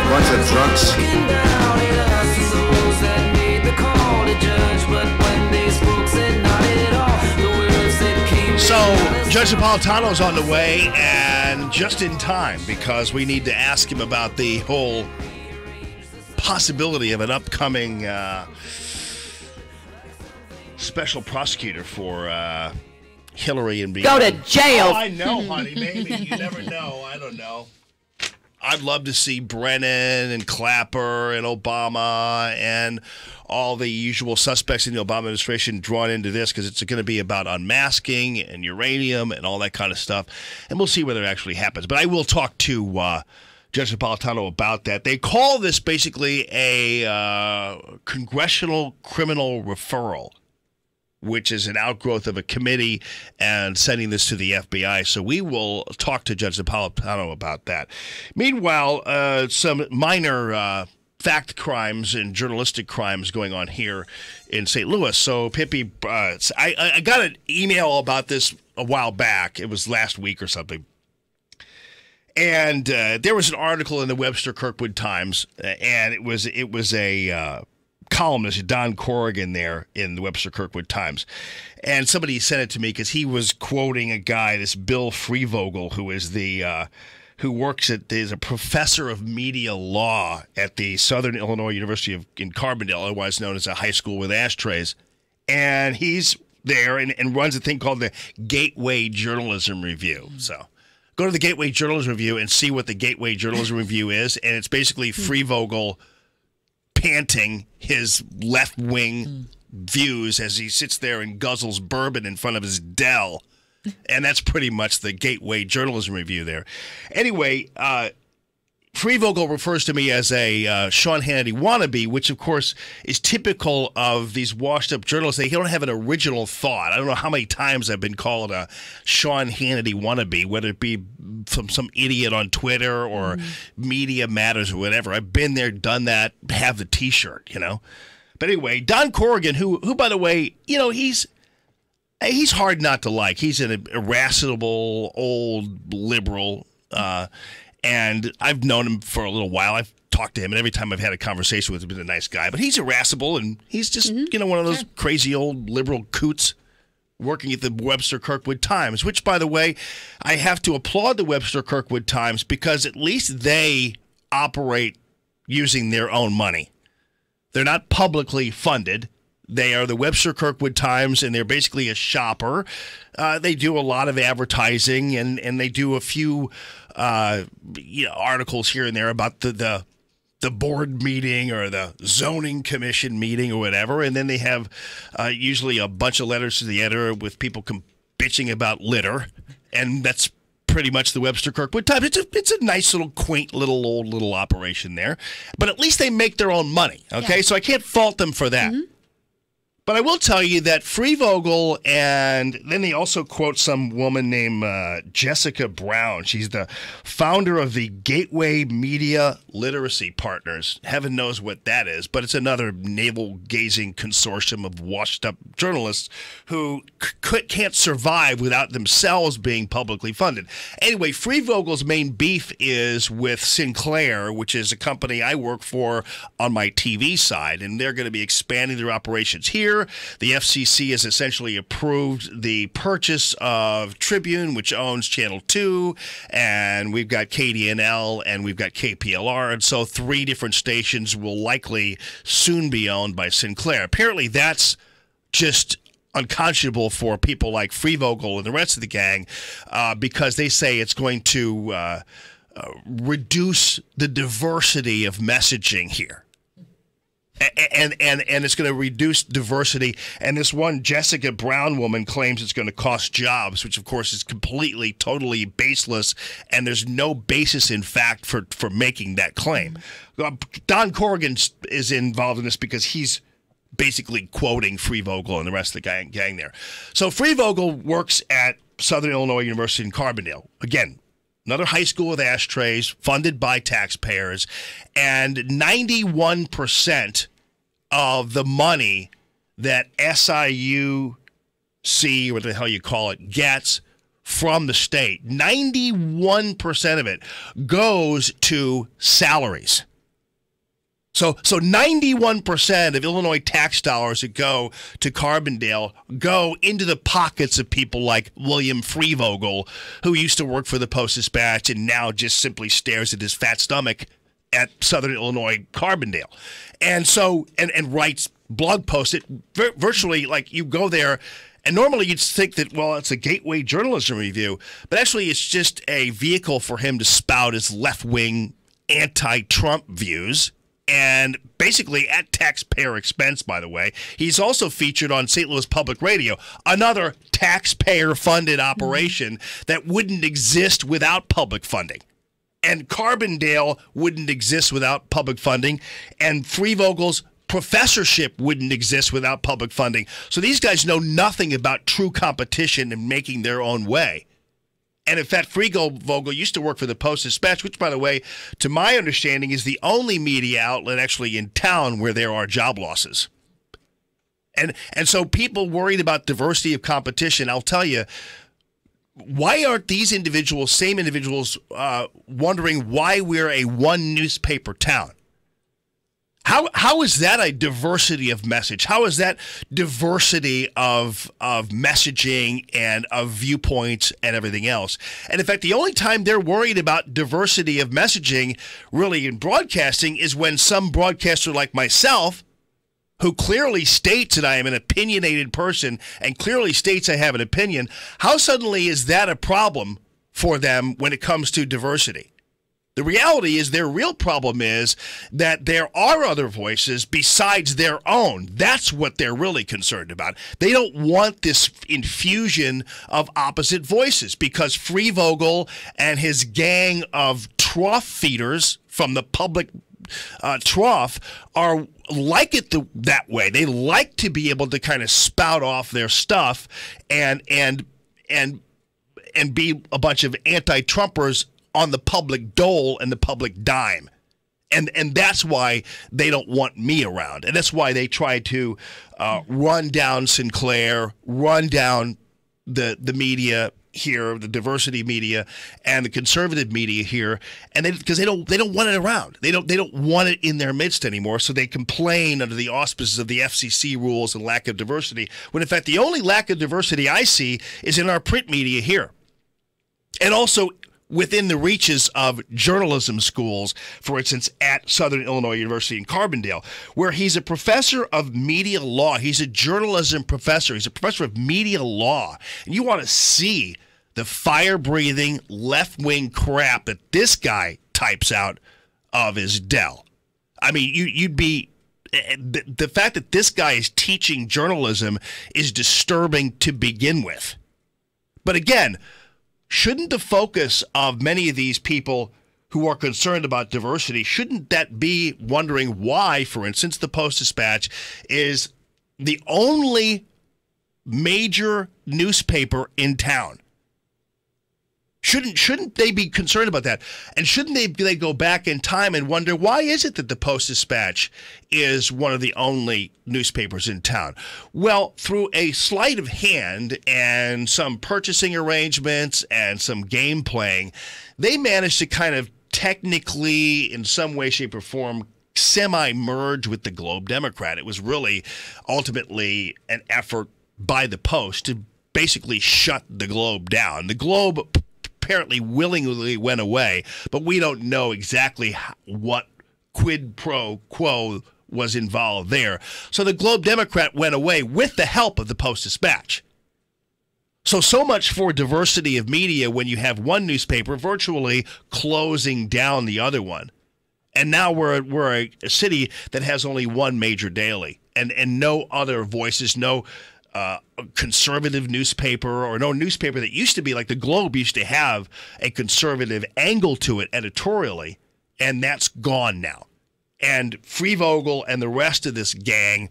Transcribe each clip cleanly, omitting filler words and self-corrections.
Bunch of drunks. So, Judge Napolitano's on the way, and just in time, because we need to ask him about the whole possibility of an upcoming special prosecutor for Hillary and Go to jail. Oh, I know, honey. Maybe. You never know. I don't know. I'd love to see Brennan and Clapper and Obama and all the usual suspects in the Obama administration drawn into this, because it's going to be about unmasking and uranium and all that kind of stuff. And we'll see whether it actually happens. But I will talk to Judge Napolitano about that. They call this basically a congressional criminal referral, which is an outgrowth of a committee and sending this to the FBI. So we will talk to Judge Napolitano about that. Meanwhile, some minor fact crimes and journalistic crimes going on here in St. Louis. So, Pippi, I got an email about this a while back. It was last week or something. And there was an article in the Webster Kirkwood Times, and it was a columnist, Don Corrigan, there in the Webster Kirkwood Times. And somebody sent it to me because he was quoting a guy, this Bill Freevogel, who is is a professor of media law at the Southern Illinois University in Carbondale, otherwise known as a high school with ashtrays. And he's there and runs a thing called the Gateway Journalism Review. So go to the Gateway Journalism Review and see what the Gateway Journalism Review is. And it's basically Freevogel panting his left-wing views as he sits there and guzzles bourbon in front of his Dell. And that's pretty much the Gateway Journalism Review there. Anyway, Freevogel refers to me as a Sean Hannity wannabe, which, of course, is typical of these washed-up journalists. They don't have an original thought. I don't know how many times I've been called a Sean Hannity wannabe, whether it be from some idiot on Twitter or Media Matters or whatever. I've been there, done that, have the T-shirt, you know. But anyway, Don Corrigan, who by the way, you know, he's hard not to like. He's an irascible old liberal, and I've known him for a little while. I've talked to him, and every time I've had a conversation with him, he's been a nice guy. But he's irascible, and he's just one of those crazy old liberal coots working at the Webster Kirkwood Times, which, by the way, I have to applaud the Webster Kirkwood Times because at least they operate using their own money. They're not publicly funded. They are the Webster Kirkwood Times, and they're basically a shopper. They do a lot of advertising, and they do a few articles here and there about the board meeting or the zoning commission meeting or whatever. And then they have usually a bunch of letters to the editor with people bitching about litter, and that's pretty much the Webster Kirkwood Times. It's a nice little quaint little operation there, but at least they make their own money. Okay, yeah. So I can't fault them for that. But I will tell you that Freevogel, and then they also quote some woman named Jessica Brown. She's the founder of the Gateway Media Literacy Partners. Heaven knows what that is, but it's another navel-gazing consortium of washed-up journalists who can't survive without themselves being publicly funded. Anyway, Freevogel's main beef is with Sinclair, which is a company I work for on my TV side, and they're going to be expanding their operations here. The FCC has essentially approved the purchase of Tribune, which owns Channel 2, and we've got KDNL, and we've got KPLR, and so 3 different stations will likely soon be owned by Sinclair. Apparently that's just unconscionable for people like Freevogel and the rest of the gang because they say it's going to reduce the diversity of messaging here. And it's going to reduce diversity. And this one Jessica Brown woman claims it's going to cost jobs, which, of course, is completely, totally baseless. And there's no basis in fact for making that claim. Don Corrigan is involved in this because he's basically quoting Freevogel and the rest of the gang there. So Freevogel works at Southern Illinois University in Carbondale. Again, another high school with ashtrays, funded by taxpayers, and 91% of the money that SIUC, or what the hell you call it, gets from the state, 91% of it goes to salaries. So 91% of Illinois tax dollars that go to Carbondale go into the pockets of people like William Freevogel, who used to work for the Post-Dispatch and now just simply stares at his fat stomach at Southern Illinois Carbondale. And so, and writes blog posts that virtually, like, you go there, and normally you'd think that, well, it's a gateway journalism review, but actually it's just a vehicle for him to spout his left-wing anti-Trump views. And basically at taxpayer expense, by the way. He's also featured on St. Louis Public Radio, another taxpayer-funded operation that wouldn't exist without public funding. And Carbondale wouldn't exist without public funding. And Freevogel's professorship wouldn't exist without public funding. So these guys know nothing about true competition and making their own way. And in fact, Freevogel used to work for the Post-Dispatch, which, by the way, to my understanding, is the only media outlet actually in town where there are job losses. And so people worried about diversity of competition, I'll tell you, why aren't these individuals, same individuals, wondering why we're a one newspaper town? How is that a diversity of message? How is that diversity of messaging and of viewpoints and everything else? And in fact, the only time they're worried about diversity of messaging really in broadcasting is when some broadcaster like myself, who clearly states that I am an opinionated person and clearly states I have an opinion, how suddenly is that a problem for them when it comes to diversity? The reality is their real problem is that there are other voices besides their own. That's what they're really concerned about. They don't want this infusion of opposite voices because Freevogel and his gang of trough feeders from the public trough are like it that way. They like to be able to kind of spout off their stuff and be a bunch of anti-Trumpers on the public dole and the public dime. And that's why they don't want me around. And that's why they try to run down Sinclair, run down the media here, the diversity media and the conservative media here, and because they don't want it around. They don't want it in their midst anymore, so they complain under the auspices of the FCC rules and lack of diversity, when in fact the only lack of diversity I see is in our print media here. And also within the reaches of journalism schools, for instance, at Southern Illinois University in Carbondale, where he's a professor of media law. He's a journalism professor. He's a professor of media law. And you want to see the fire-breathing left-wing crap that this guy types out of his Dell. I mean, you'd be... The fact that this guy is teaching journalism is disturbing to begin with. But again, shouldn't the focus of many of these people who are concerned about diversity, shouldn't that be wondering why, for instance, the Post-Dispatch is the only major newspaper in town? Shouldn't they be concerned about that? And shouldn't they go back in time and wonder, why is it that the Post-Dispatch is one of the only newspapers in town? Well, through a sleight of hand and some purchasing arrangements and some game playing, they managed to kind of technically, in some way, shape, or form, semi-merge with the Globe Democrat. It was really ultimately an effort by the Post to basically shut the Globe down. The Globe apparently willingly went away, but we don't know exactly what quid pro quo was involved there. So the Globe Democrat went away with the help of the Post-Dispatch. So much for diversity of media when you have one newspaper virtually closing down the other one. And now we're a city that has only one major daily and no other voices, no conservative newspaper or no newspaper that used to be like the Globe used to have a conservative angle to it editorially, and that's gone now. And Freevogel and the rest of this gang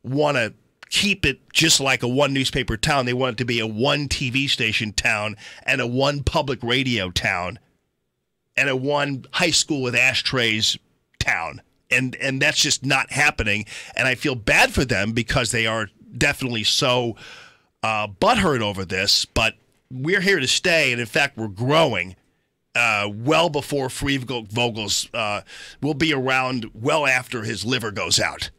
want to keep it just like a one newspaper town. They want it to be a one TV station town and a one public radio town and a one high school with ashtrays town. And that's just not happening. And I feel bad for them because they are definitely so butthurt over this, but we're here to stay, and in fact, we're growing. well before Vogel's will be around well after his liver goes out.